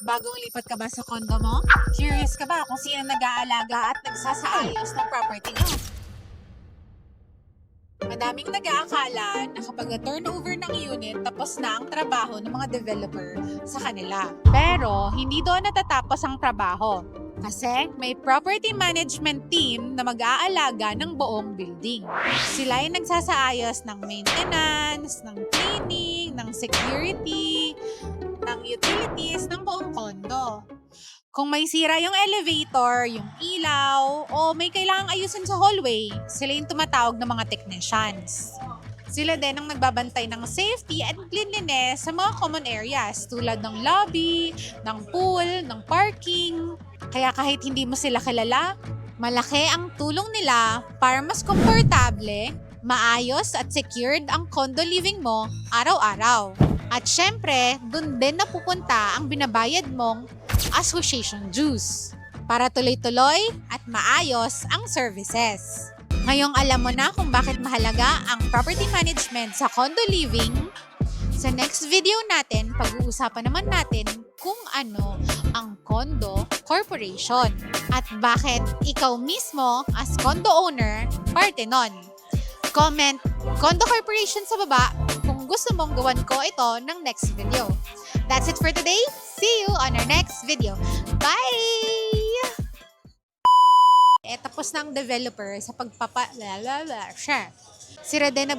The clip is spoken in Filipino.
Bagong lipat ka ba sa condo mo? Curious ka ba kung sino nag-aalaga at nagsasaayos ng property mo? Madaming nag-aakala na kapag na-turnover ng unit, tapos na ang trabaho ng mga developer sa kanila. Pero, hindi doon natatapos ang trabaho. Kasi may property management team na mag-aalaga ng buong building. Sila ay nagsasaayos ng maintenance, ng cleaning, ng security, ng utilities ng buong condo. Kung may sira yung elevator, yung ilaw, o may kailangang ayusin sa hallway, sila yung tumatawag ng mga technicians. Sila din ang nagbabantay ng safety and cleanliness sa mga common areas tulad ng lobby, ng pool, ng parking. Kaya kahit hindi mo sila kilala, malaki ang tulong nila para mas komportable, maayos at secured ang condo living mo araw-araw. At syempre, dun din napupunta ang binabayad mong association dues para tuloy-tuloy at maayos ang services. Ngayong alam mo na kung bakit mahalaga ang property management sa condo living, sa next video natin, pag-uusapan naman natin kung ano ang condo corporation at bakit ikaw mismo as condo owner parte nun. Comment condo corporation sa baba kung gusto mong gawan ko ito ng next video. That's it for today. See you on our next video. Bye! Tapos na ang developer sa pagpapa... Siya. Si Reden